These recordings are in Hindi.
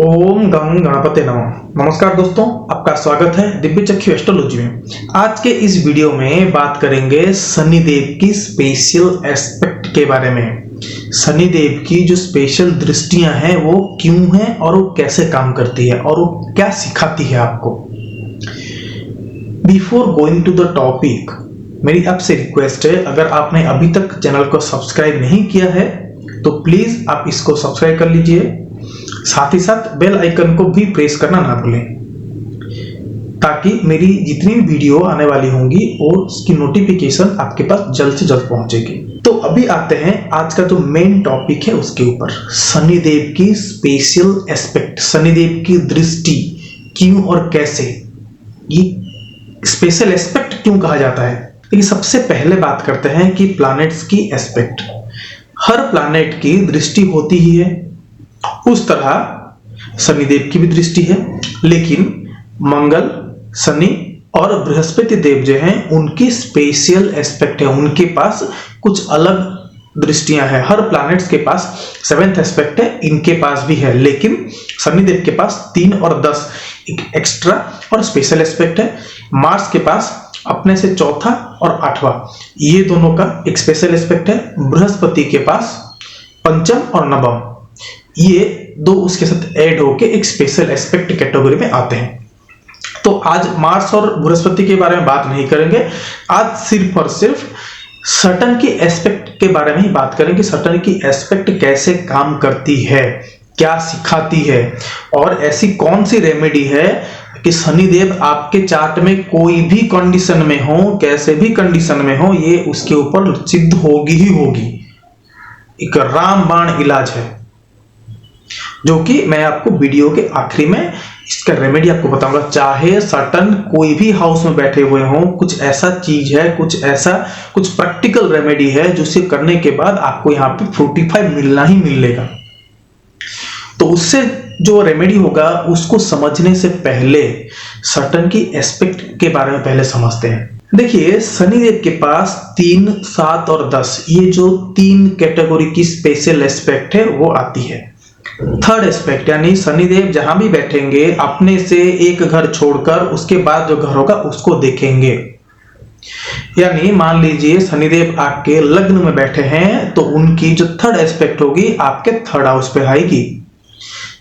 ओम गं गणपते नमः। नमस्कार दोस्तों, आपका स्वागत है दिव्य चक्षु एस्ट्रोलॉजी में। आज के इस वीडियो में बात करेंगे शनिदेव की स्पेशल एस्पेक्ट के बारे में। शनिदेव की जो स्पेशल दृष्टियां हैं वो क्यों हैं और वो कैसे काम करती है और वो क्या सिखाती है आपको। Before going to the topic, मेरी आपसे रिक्वेस्ट है, अगर आपने अभी तक चैनल को सब्सक्राइब नहीं किया है तो प्लीज आप इसको सब्सक्राइब कर लीजिए, साथ ही साथ बेल आइकन को भी प्रेस करना ना भूलें, ताकि मेरी जितनी भी वीडियो आने वाली होंगी और उसकी नोटिफिकेशन आपके पास जल्द से जल्द पहुंचेगी। तो अभी आते हैं आज का जो मेन टॉपिक है उसके ऊपर, शनिदेव की स्पेशल एस्पेक्ट, शनिदेव की दृष्टि क्यों और कैसे, ये स्पेशल एस्पेक्ट क्यों कहा जाता है। लेकिन सबसे पहले बात करते हैं कि प्लैनेट्स की एस्पेक्ट। हर प्लैनेट की दृष्टि होती ही है, उस तरह शनिदेव की भी दृष्टि है, लेकिन मंगल, शनि और बृहस्पति देव जो हैं उनकी स्पेशल एस्पेक्ट है, उनके पास कुछ अलग दृष्टियां हैं। हर प्लैनेट्स के पास 7th एस्पेक्ट है, इनके पास भी है, लेकिन शनिदेव के पास 3 और 10 एक एक्स्ट्रा और स्पेशल एस्पेक्ट है। मार्स के पास अपने से 4था और 8वां, ये दोनों का एक स्पेशल एस्पेक्ट है। बृहस्पति के पास 5म और 9म, ये दो उसके साथ ऐड होके एक स्पेशल एस्पेक्ट कैटेगरी में आते हैं। तो आज मार्स और बृहस्पति के बारे में बात नहीं करेंगे, आज सिर्फ और सिर्फ सैटर्न की एस्पेक्ट के बारे में ही बात करेंगे। सैटर्न की एस्पेक्ट कैसे काम करती है, क्या सिखाती है, और ऐसी कौन सी रेमेडी है कि शनिदेव आपके चार्ट में कोई भी कंडीशन में हो, कैसे भी कंडीशन में हो, ये उसके ऊपर सिद्ध होगी ही होगी। एक रामबाण इलाज है जो कि मैं आपको वीडियो के आखिरी में इसका रेमेडी आपको बताऊंगा। चाहे सैटर्न कोई भी हाउस में बैठे हुए हों, कुछ ऐसा चीज है, कुछ प्रैक्टिकल रेमेडी है जिसे करने के बाद आपको यहाँ पे 45 मिलना ही मिलेगा। तो उससे जो रेमेडी होगा उसको समझने से पहले सैटर्न की एस्पेक्ट के बारे में पहले समझते हैं। देखिए, शनिदेव के पास 3, 7 और 10, ये जो 3 कैटेगरी की स्पेशल एस्पेक्ट है वो आती है। 3rd एस्पेक्ट यानी शनिदेव जहां भी बैठेंगे अपने से एक घर छोड़कर उसके बाद जो घर होगा उसको देखेंगे। यानी मान लीजिए शनिदेव आपके लग्न में बैठे हैं तो उनकी जो 3rd एस्पेक्ट होगी आपके 3rd हाउस पे आएगी,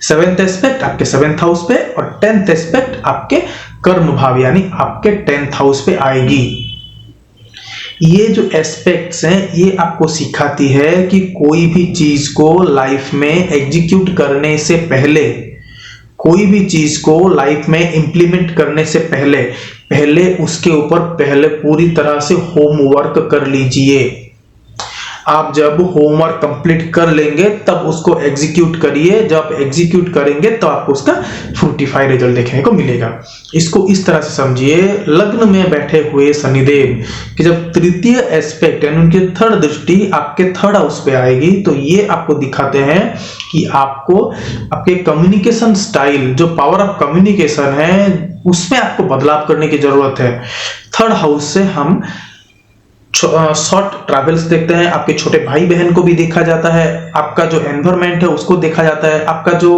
7th एस्पेक्ट आपके 7th हाउस पे और 10th एस्पेक्ट आपके कर्म भाव यानी आपके 10th हाउस पे आएगी। ये जो एस्पेक्ट्स हैं ये आपको सिखाती है कि कोई भी चीज को लाइफ में एग्जीक्यूट करने से पहले, कोई भी चीज को लाइफ में इंप्लीमेंट करने से पहले उसके ऊपर पहले पूरी तरह से होमवर्क कर लीजिए। आप जब होमवर्क कंप्लीट कर लेंगे तब उसको एग्जीक्यूट करिए, जब एग्जीक्यूट करेंगे तो आपको उसका 45 रिजल्ट देखने को मिलेगा। इसको इस तरह से समझिए, लग्न में बैठे हुए शनिदेव कि जब 3य एस्पेक्ट यानी उनकी 3rd दृष्टि आपके 3rd हाउस पे आएगी तो ये आपको दिखाते हैं कि आपको आपके कम्युनिकेशन स्टाइल, जो पावर ऑफ कम्युनिकेशन है, उसमें आपको बदलाव करने की जरूरत है। 3rd हाउस से हम शॉर्ट ट्रैवल्स देखते हैं, आपके छोटे भाई बहन को भी देखा जाता है, आपका जो एनवायरमेंट है उसको देखा जाता है, आपका जो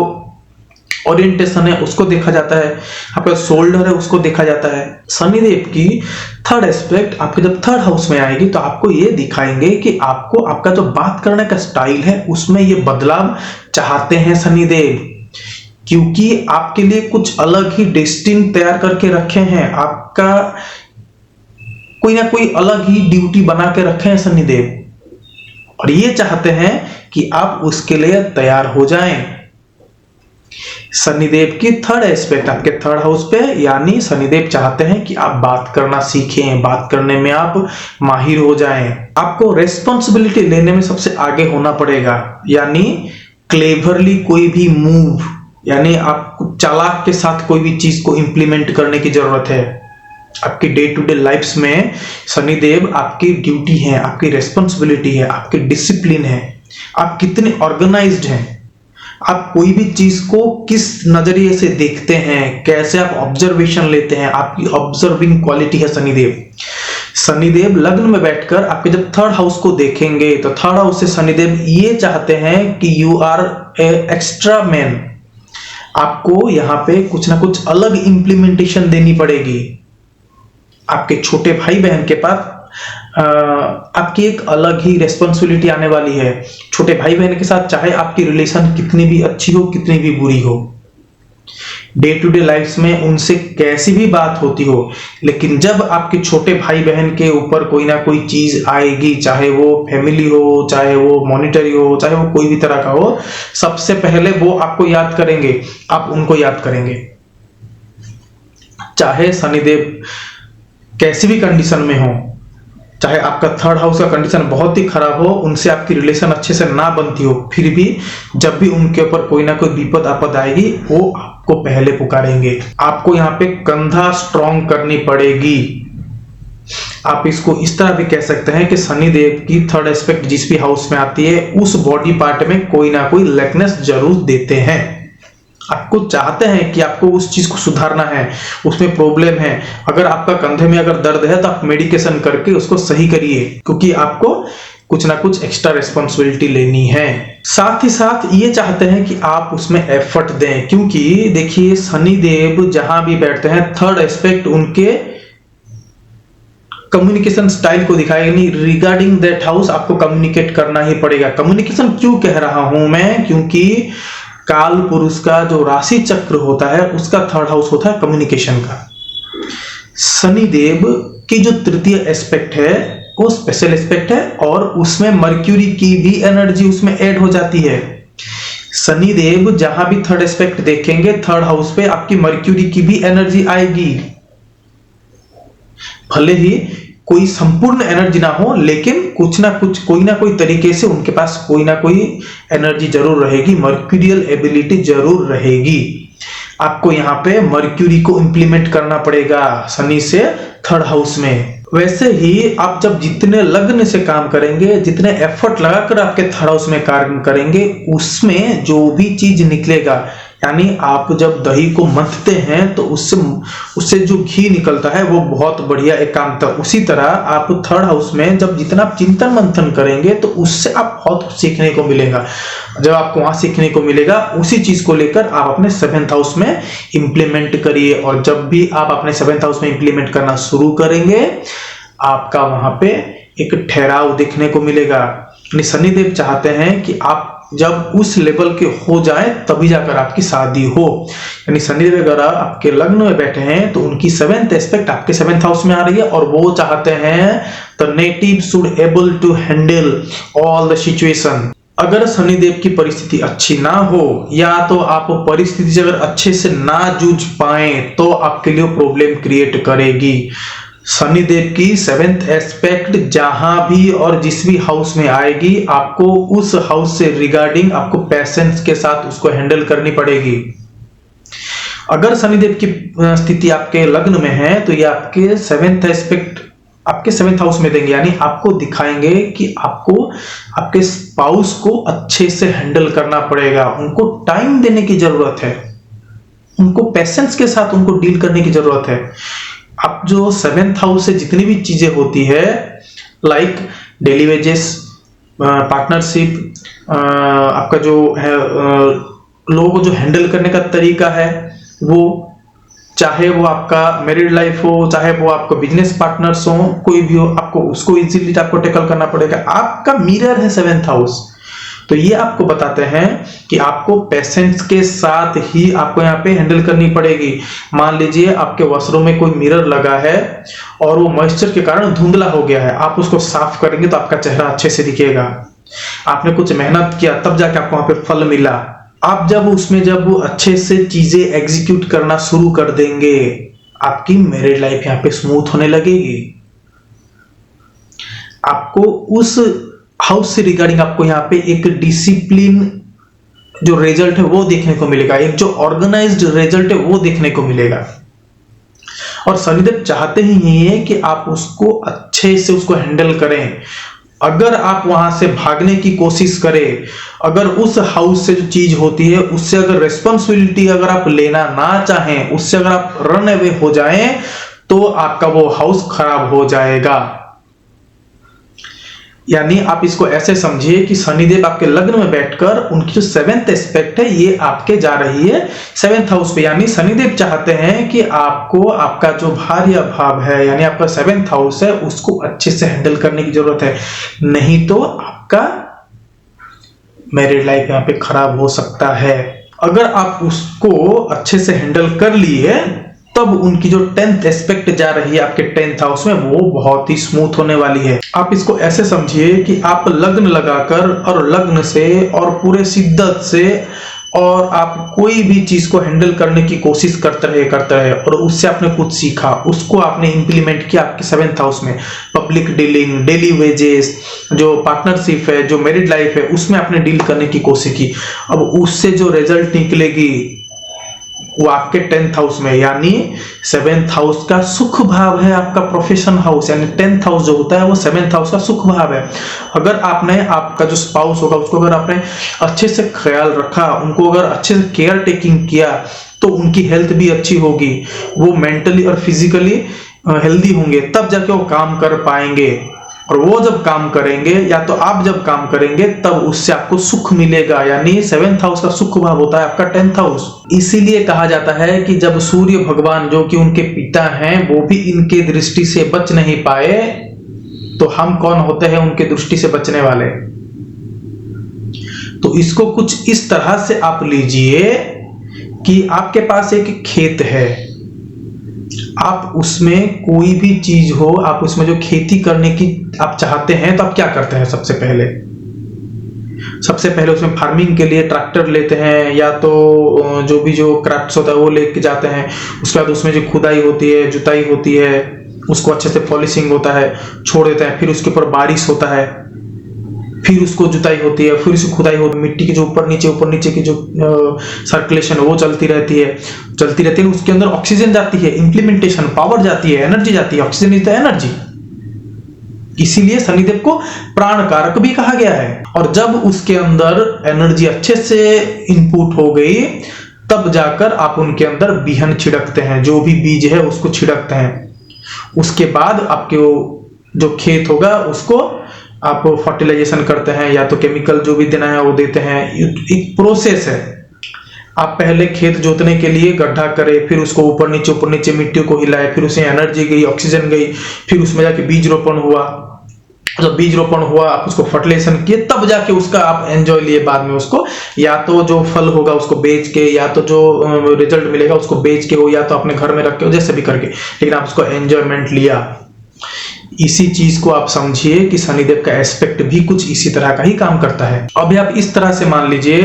ओरिएंटेशन है उसको देखा जाता है, आपका शोल्डर है उसको देखा जाता है। शनिदेव की 3rd एस्पेक्ट आपके जब 3rd हाउस में आएगी तो आपको ये दिखाएंगे कि आपको आपका जो बात करने का स्टाइल है उसमें ये बदलाव चाहते हैं शनिदेव, क्योंकि आपके लिए कुछ अलग ही डेस्टिनी तैयार करके रखे हैं, आपका कोई ना कोई अलग ही ड्यूटी बना के रखे हैं शनिदेव, और ये चाहते हैं कि आप उसके लिए तैयार हो जाएं। शनिदेव की 3rd एस्पेक्ट आपके 3rd हाउस पे, यानी शनिदेव चाहते हैं कि आप बात करना सीखें, बात करने में आप माहिर हो जाएं। आपको रेस्पॉन्सिबिलिटी लेने में सबसे आगे होना पड़ेगा, यानी क्लेवरली कोई भी मूव, यानी आपको चालाक के साथ कोई भी चीज को इंप्लीमेंट करने की जरूरत है। आपकी डे टू डे लाइफ्स में शनिदेव आपकी ड्यूटी है, आपकी रेस्पॉन्सिबिलिटी है, आपकी डिसिप्लिन है, आप कितने ऑर्गेनाइज्ड हैं, आप कोई भी चीज को किस नजरिए से देखते हैं, कैसे आप ऑब्जर्वेशन लेते हैं, आपकी ऑब्जर्विंग क्वालिटी है शनिदेव। शनिदेव लग्न में बैठकर आपके जब 3rd हाउस को देखेंगे तो 3rd हाउस से शनिदेव ये चाहते हैं कि you are a extra man, आपको यहाँ पे कुछ ना कुछ अलग इंप्लीमेंटेशन देनी पड़ेगी। आपके छोटे भाई बहन के पास आपकी एक अलग ही रेस्पॉन्सिबिलिटी आने वाली है। छोटे भाई बहन के साथ चाहे आपकी रिलेशन कितनी भी अच्छी हो, कितनी भी बुरी हो, डे टू डे लाइफ में उनसे कैसी भी बात होती हो, लेकिन जब आपके छोटे भाई बहन के ऊपर कोई ना कोई चीज आएगी, चाहे वो फैमिली हो, चाहे वो मॉनिटरी हो, चाहे वो कोई भी तरह का हो, सबसे पहले वो आपको याद करेंगे, आप उनको याद करेंगे। चाहे शनिदेव कैसी भी कंडीशन में हो, चाहे आपका थर्ड हाउस का कंडीशन बहुत ही खराब हो, उनसे आपकी रिलेशन अच्छे से ना बनती हो, फिर भी जब भी उनके ऊपर कोई ना कोई विपद आपद आएगी, वो आपको पहले पुकारेंगे। आपको यहाँ पे कंधा स्ट्रॉन्ग करनी पड़ेगी। आप इसको इस तरह भी कह सकते हैं कि शनिदेव की थर्ड एस्पेक्ट जिस भी हाउस में आती है, उस बॉडी पार्ट में कोई ना कोई लेकनेस जरूर देते हैं। आपको चाहते हैं कि आपको उस चीज को सुधारना है, उसमें प्रॉब्लम है। अगर आपका कंधे में अगर दर्द है तो आप मेडिकेशन करके उसको सही करिए, क्योंकि आपको कुछ ना कुछ एक्स्ट्रा रिस्पॉन्सिबिलिटी लेनी है। साथ ही साथ ये चाहते हैं कि आप उसमें एफर्ट दें, क्योंकि देखिए शनिदेव जहां भी बैठते हैं, थर्ड एस्पेक्ट उनके कम्युनिकेशन स्टाइल को दिखाएगा। नहीं, रिगार्डिंग दैट हाउस आपको कम्युनिकेट करना ही पड़ेगा। कम्युनिकेशन क्यों कह रहा हूं मैं, क्योंकि काल पुरुष का जो राशि चक्र होता है उसका थर्ड हाउस होता है कम्युनिकेशन का। शनिदेव की जो तृतीय एस्पेक्ट है वो स्पेशल एस्पेक्ट है, और उसमें मर्क्यूरी की भी एनर्जी उसमें ऐड हो जाती है। शनिदेव जहां भी थर्ड एस्पेक्ट देखेंगे, थर्ड हाउस पे आपकी मर्क्यूरी की भी एनर्जी आएगी। भले ही कोई संपूर्ण एनर्जी ना हो, लेकिन कुछ ना कुछ कोई ना कोई तरीके से उनके पास कोई ना कोई एनर्जी जरूर रहेगी, मर्क्यूरियल एबिलिटी जरूर रहेगी। आपको यहाँ पे मर्क्यूरी को इंप्लीमेंट करना पड़ेगा शनि से थर्ड हाउस में। वैसे ही आप जब जितने लग्न से काम करेंगे, जितने एफर्ट लगाकर आपके थर्ड हाउस में कार्य करेंगे, उसमें जो भी चीज निकलेगा, यानी आप जब दही को मथते हैं तो उससे जो घी निकलता है वो बहुत बढ़िया एक काम था। उसी तरह आप थर्ड हाउस में जब जितना आप चिंतन मंथन करेंगे तो उससे आप बहुत कुछ सीखने को मिलेगा। जब आपको वहां सीखने को मिलेगा, उसी चीज को लेकर आप अपने सेवेंथ हाउस में इंप्लीमेंट करिए। और जब भी आप अपने सेवेंथ हाउस में इंप्लीमेंट करना शुरू करेंगे, आपका वहां पे एक ठहराव देखने को मिलेगा। शनिदेव चाहते हैं कि आप जब उस लेवल के हो जाए तभी जाकर आपकी शादी हो। यानी शनिदेव अगर आपके लग्न में बैठे हैं तो उनकी सेवेंथ एस्पेक्ट आपके सेवेंथ हाउस में आ रही है, और वो चाहते हैं the native should able to handle all the situation. अगर शनिदेव की परिस्थिति अच्छी ना हो, या तो आप परिस्थिति से अगर अच्छे से ना जूझ पाए, तो आपके लिए प्रॉब्लम क्रिएट करेगी। शनिदेव की सेवेंथ एस्पेक्ट जहां भी और जिस भी हाउस में आएगी, आपको उस हाउस से रिगार्डिंग आपको पेशेंस के साथ उसको हैंडल करनी पड़ेगी। अगर शनिदेव की स्थिति आपके लग्न में है तो ये आपके सेवेंथ एस्पेक्ट आपके सेवेंथ हाउस में देंगे, यानी आपको दिखाएंगे कि आपको आपके स्पाउस को अच्छे से हैंडल करना पड़ेगा। उनको टाइम देने की जरूरत है, उनको पेशेंस के साथ उनको डील करने की जरूरत है। आप जो सेवेंथ हाउस से जितनी भी चीजें होती है, लाइक डेली वेजेस, पार्टनरशिप, आपका जो है लोगों को जो हैंडल करने का तरीका है, वो चाहे वो आपका मैरिड लाइफ हो, चाहे वो आपको बिजनेस पार्टनर्स हो, कोई भी हो, आपको उसको इजीली आपको टैकल करना पड़ेगा। आपका मिरर है सेवेंथ हाउस, तो ये आपको बताते हैं कि आपको पेशेंस के साथ ही आपको यहाँ पे हैंडल करनी पड़ेगी। मान लीजिए आपके वस्त्रों में कोई मिरर लगा है और वो मॉइस्चर के कारण धुंधला हो गया है, आप उसको साफ करेंगे तो आपका चेहरा अच्छे से दिखेगा। आपने कुछ मेहनत किया तब जाके आपको वहां पे फल मिला। आप जब उसमें जब अच्छे से चीजें एग्जीक्यूट करना शुरू कर देंगे, आपकी मैरिड लाइफ यहाँ पे स्मूथ होने लगेगी। आपको उस हाउस से रिगार्डिंग आपको यहाँ पे एक डिसिप्लिन जो रिजल्ट है वो देखने को मिलेगा, एक जो ऑर्गेनाइज्ड रिजल्ट है वो देखने को मिलेगा। और शनिदेव चाहते ही यही है कि आप उसको अच्छे से उसको हैंडल करें। अगर आप वहां से भागने की कोशिश करें, अगर उस हाउस से जो चीज होती है उससे अगर रिस्पॉन्सिबिलिटी अगर आप लेना ना चाहें, उससे अगर आप रन अवे हो जाएं, तो आपका वो हाउस खराब हो जाएगा। यानी आप इसको ऐसे समझिए कि शनिदेव आपके लग्न में बैठकर उनकी जो 7th एस्पेक्ट है ये आपके जा रही है 7th हाउस पे। यानी शनिदेव चाहते हैं कि आपको आपका जो भार्य भाव है यानी आपका 7th हाउस है उसको अच्छे से हैंडल करने की जरूरत है, नहीं तो आपका मैरिड लाइफ यहाँ पे खराब हो सकता है। अगर आप उसको अच्छे से हैंडल कर लिए तब उनकी जो 10th एस्पेक्ट जा रही है आपके 10th हाउस में वो बहुत ही स्मूथ होने वाली है। आप इसको ऐसे समझिए कि आप लग्न लगाकर और लग्न से और पूरे शिद्दत से और आप कोई भी चीज को हैंडल करने की कोशिश करते रहे और उससे आपने कुछ सीखा, उसको आपने इंप्लीमेंट किया आपके 7th हाउस में। पब्लिक डीलिंग, डेली वेजेस, जो पार्टनरशिप है, जो मैरिड लाइफ है, उसमें आपने डील करने की कोशिश की। अब उससे जो रिजल्ट निकलेगी वो आपके 10th हाउस में, यानी 7th हाउस का सुख भाव है आपका प्रोफेशन हाउस, यानी 10th हाउस जो होता है वो 7th हाउस का सुख भाव है। अगर आपने आपका जो स्पाउस होगा उसको अगर आपने अच्छे से ख्याल रखा, उनको अगर अच्छे से केयर टेकिंग किया तो उनकी हेल्थ भी अच्छी होगी, वो मेंटली और फिजिकली हेल्दी होंगे, तब जाके वो काम कर पाएंगे। और वो जब काम करेंगे या तो आप जब काम करेंगे तब उससे आपको सुख मिलेगा, यानी 7th हाउस का सुख भाव होता है आपका 10th हाउस। इसीलिए कहा जाता है कि जब सूर्य भगवान जो कि उनके पिता हैं वो भी इनके दृष्टि से बच नहीं पाए तो हम कौन होते हैं उनके दृष्टि से बचने वाले। तो इसको कुछ इस तरह से आप लीजिए कि आपके पास एक खेत है, आप उसमें कोई भी चीज हो, आप उसमें जो खेती करने की आप चाहते हैं तो आप क्या करते हैं? सबसे पहले उसमें फार्मिंग के लिए ट्रैक्टर लेते हैं या तो जो भी जो क्राफ्ट्स होता है वो लेके जाते हैं। उसके बाद उसमें जो खुदाई होती है, जुताई होती है, उसको अच्छे से पॉलिशिंग होता है, छोड़ देते हैं। फिर उसके ऊपर बारिश होता है, फिर उसको जुताई होती है, फिर उसको खुदाई होती है, मिट्टी के जो ऊपर नीचे की जो सर्कुलेशन वो चलती रहती है। उसके अंदर ऑक्सीजन जाती है, इंप्लीमेंटेशन पावर जाती है, एनर्जी जाती है। ऑक्सीजन इज द एनर्जी, इसीलिए शनिदेव को प्राण कारक भी कहा गया है। और जब उसके अंदर एनर्जी अच्छे से इनपुट हो गई तब जाकर आप उनके अंदर बिहन छिड़कते हैं, जो भी बीज है उसको छिड़कते हैं। उसके बाद आपके जो खेत होगा उसको आप फर्टिलाइजेशन करते हैं या तो केमिकल जो भी देना है वो देते हैं। एक प्रोसेस है। आप पहले खेत जोतने के लिए गड्ढा करें, फिर उसको ऊपर नीचे मिट्टी को हिलाए, फिर उसमें एनर्जी गई, ऑक्सीजन गई, फिर उसमें जाके बीज रोपण हुआ। जब बीज रोपण हुआ आप उसको फर्टिलाइजेशन किए, तब जाके उसका आप एंजॉय लिए बाद में उसको, या तो जो फल होगा उसको बेच के, या तो जो रिजल्ट मिलेगा उसको बेच के हो, या तो अपने घर में रख के हो, जैसे भी करके, लेकिन आप उसको एंजॉयमेंट लिया। इसी चीज को आप समझिए कि शनिदेव का एस्पेक्ट भी कुछ इसी तरह का ही काम करता है। अभी आप इस तरह से मान लीजिए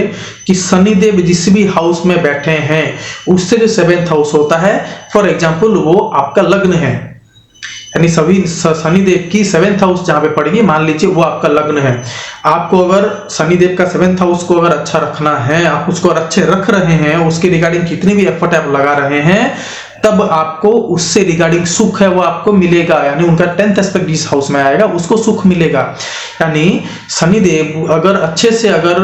कि शनिदेव जिस भी हाउस में बैठे हैं उससे जो 7th हाउस होता है, फॉर एग्जांपल वो आपका लग्न है, यानी सभी शनिदेव की 7th हाउस जहां पे पड़ेगी, मान लीजिए वो आपका लग्न है। आपको अगर शनिदेव का 7th हाउस को अगर अच्छा रखना है, आप उसको अच्छे रख रहे हैं, उसके रिगार्डिंग कितनी भी एफर्ट आप लगा रहे हैं, तब आपको उससे रिगार्डिंग सुख है वो आपको मिलेगा। यानी उनका 10th एस्पेक्ट जिस हाउस में आएगा उसको सुख मिलेगा। यानी शनिदेव अगर अच्छे से अगर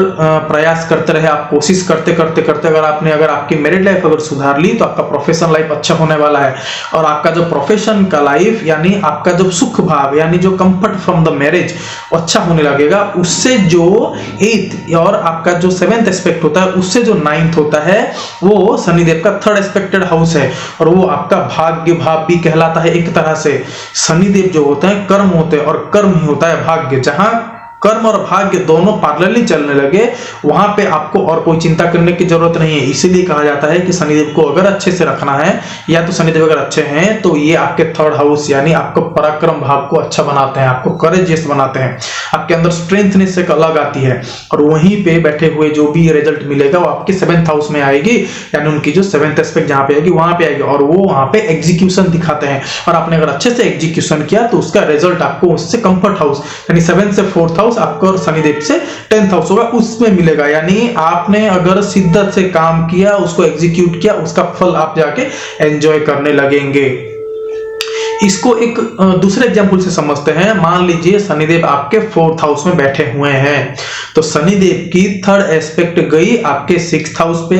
प्रयास करते रहे, आप कोशिश करते अगर आपकी मैरिड लाइफ अगर सुधार ली तो आपका प्रोफेशनल लाइफ अच्छा होने वाला है। और आपका जो प्रोफेशन का लाइफ यानी आपका जो सुख भाव यानी जो कंफर्ट फ्रॉम द मैरिज अच्छा होने लगेगा। उससे जो 8th और आपका जो 7th एस्पेक्ट होता है उससे जो 9th होता है वो शनिदेव का 3rd एस्पेक्टेड हाउस है, और वो आपका भाग्य भाव भी कहलाता है। एक तरह से शनिदेव जो होते हैं कर्म होते हैं और कर्म ही होता है भाग्य। जहां कर्म और भाग्य दोनों पैरेलली चलने लगे वहां पे आपको और कोई चिंता करने की जरूरत नहीं है। इसीलिए कहा जाता है कि शनिदेव को अगर अच्छे से रखना है, या तो शनिदेव अगर अच्छे हैं तो ये आपके 3rd हाउस यानी आपको पराक्रम भाव को अच्छा बनाते हैं, आपको करेजियस बनाते हैं, आपके अंदर स्ट्रेंथनेस एक अलग आती है। और वहीं पे बैठे हुए जो भी रिजल्ट मिलेगा वो आपके 7th हाउस में आएगी, यानी उनकी जो 7th एस्पेक्ट जहां पे आएगी वहां पे आएगी, और वो वहां पे एग्जीक्यूशन दिखाते हैं। और आपने अगर अच्छे से एग्जीक्यूशन किया तो उसका रिजल्ट आपको उससे कंफर्ट हाउस यानी 7th से 4th हाउस आपको और शनिदेव से 10th हाउस होगा उसमें मिलेगा। यानी आपने अगर शिद्दत से काम किया, उसको एग्जीक्यूट किया, उसका फल आप जाके एंजॉय करने लगेंगे। इसको एक दूसरे एग्जांपल से समझते हैं। मान लीजिए शनिदेव आपके 4th हाउस में बैठे हुए हैं, तो शनिदेव की 3rd एस्पेक्ट गई आपके 6th हाउस पे,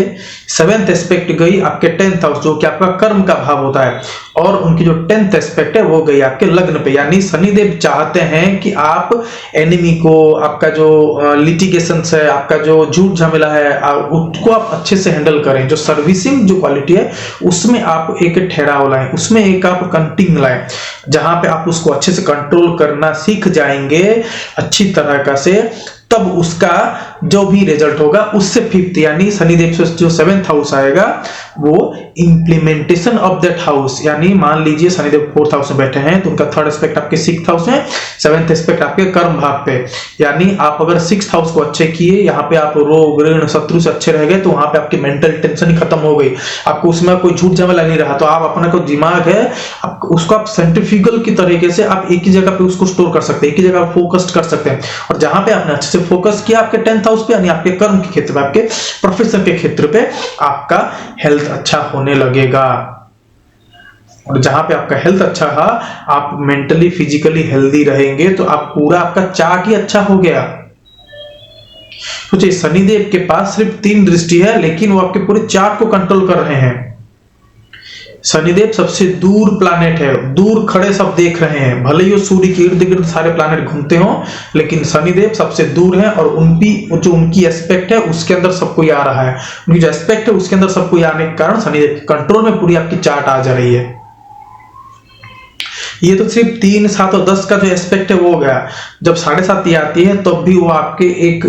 सेवेंथ एस्पेक्ट गई आपके 10th हाउस जो कि आपका कर्म का भाव होता है, और उनकी जो 10th एस्पेक्ट है वो गई आपके लग्न पे। यानी शनिदेव चाहते हैं कि आप एनिमी को, आपका जो लिटिगेशंस है, आपका जो झूठ झमेला है, उसको आप अच्छे से हैंडल करें। जो सर्विसिंग जो क्वालिटी है उसमें आप एक ठहराव लाएं, उसमें एक आप कंटिन्यू लाएं, जहां पे आप उसको अच्छे से कंट्रोल करना सीख जाएंगे अच्छी तरह का से, तब उसका जो भी रिजल्ट होगा उससे 5th यानी शनिदेव से जो 7th हाउस आएगा वो इंप्लीमेंटेशन ऑफ दैट हाउस। यानी मान लीजिए शनिदेव 4th हाउस में बैठे हैं तो उनका 3rd एस्पेक्ट आपके 6th हाउस में, 7th एस्पेक्ट आपके कर्म भाव पे। यानी आप अगर 6th हाउस को अच्छे किए, यहाँ पे आप रोग ऋण शत्रु से अच्छे रह गए, तो वहां पे आपकी मेंटल टेंशन ही खत्म हो गई, आपको उसमें कोई झूठ झमेला नहीं रहा, तो आप अपना कोई दिमाग है उसको आप सेंट्रीफ्यूगल की तरीके से आप एक ही जगह पे उसको स्टोर कर सकते हैं, एक ही जगह फोकस कर सकते हैं। और जहां पे आपने अच्छे से फोकस किया आपके 10th हाउस पे, यानी आपके कर्म के क्षेत्र पे, आपके प्रोफेशन के क्षेत्र पे, आपका हेल्थ अच्छा होने लगेगा। और जहां पे आपका हेल्थ अच्छा है, आप मेंटली फिजिकली हेल्दी रहेंगे, तो आप पूरा आपका चार्ट ही अच्छा हो गया। सोचिए शनिदेव के पास सिर्फ 3 दृष्टि है, लेकिन वो आपके पूरे चार्ट को कंट्रोल कर रहे हैं। शनिदेव सबसे दूर प्लैनेट है, दूर खड़े सब देख रहे हैं, भले ही सूर्य के इर्द गिर्द सारे प्लैनेट घूमते हो, लेकिन शनिदेव सबसे दूर है, और उनकी एस्पेक्ट है उसके अंदर सब कोई आ रहा है, उनकी जो एस्पेक्ट है उसके अंदर सब कोई आने के कारण शनिदेव के कंट्रोल में पूरी आपकी चार्ट आ जा रही है। ये तो सिर्फ 3, 7 और 10 का जो एस्पेक्ट है वो हो गया। जब 7.5 आती है तब तो भी वो आपके एक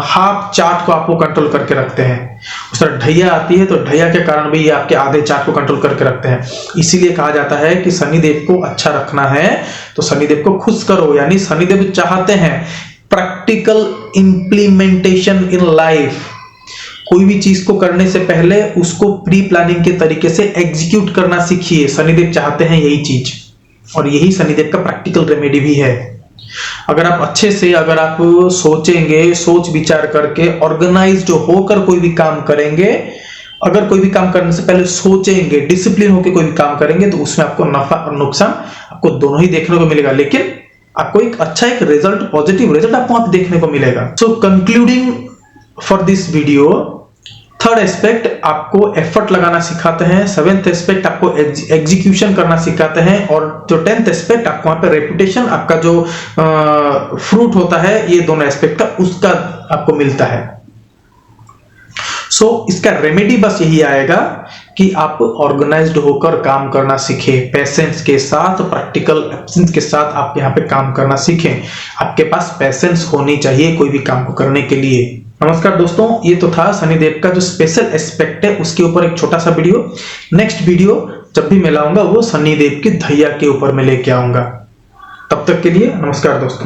हाफ चार्ट को आपको कंट्रोल करके रखते हैं। उस तरह ढैया आती है तो ढैया के कारण भी ये आपके आधे चार्ट को कंट्रोल करके रखते हैं। इसीलिए कहा जाता है कि शनिदेव को अच्छा रखना है तो शनिदेव को खुश करो। यानी शनिदेव चाहते हैं प्रैक्टिकल इंप्लीमेंटेशन इन लाइफ। कोई भी चीज को करने से पहले उसको प्री प्लानिंग के तरीके से एग्जीक्यूट करना सीखिए। शनिदेव चाहते हैं यही चीज, और यही शनिदेव का प्रैक्टिकल रेमेडी भी है। अगर आप अच्छे से अगर आप सोचेंगे, सोच विचार करके ऑर्गेनाइज्ड होकर कोई भी काम करेंगे, अगर कोई भी काम करने से पहले सोचेंगे, डिसिप्लिन होकर कोई भी काम करेंगे, तो उसमें आपको नफा और नुकसान आपको दोनों ही देखने को मिलेगा, लेकिन आपको एक अच्छा एक रिजल्ट, पॉजिटिव रिजल्ट आपको वहां देखने को मिलेगा। So concluding for this video, 3rd aspect आपको एफर्ट लगाना सिखाते हैं, 7th एस्पेक्ट आपको एग्जीक्यूशन करना सिखाते हैं, और जो 10th एस्पेक्ट आपको वहां पे रेपुटेशन, आपका जो फ्रूट होता है ये दोनों एस्पेक्ट का, उसका आपको मिलता है। सो इसका रेमेडी बस यही आएगा कि आप ऑर्गेनाइज्ड होकर काम करना सीखें, पेशेंस के साथ, प्रैक्टिकल एक्शंस के साथ आप यहाँ पे काम करना सीखें। आपके पास पेशेंस होनी चाहिए कोई भी काम को करने के लिए। नमस्कार दोस्तों, ये तो था शनिदेव का जो स्पेशल एस्पेक्ट है उसके ऊपर एक छोटा सा वीडियो। नेक्स्ट वीडियो जब भी मैं लाऊंगा वो शनिदेव की धैया के ऊपर मैं लेके आऊंगा। तब तक के लिए नमस्कार दोस्तों।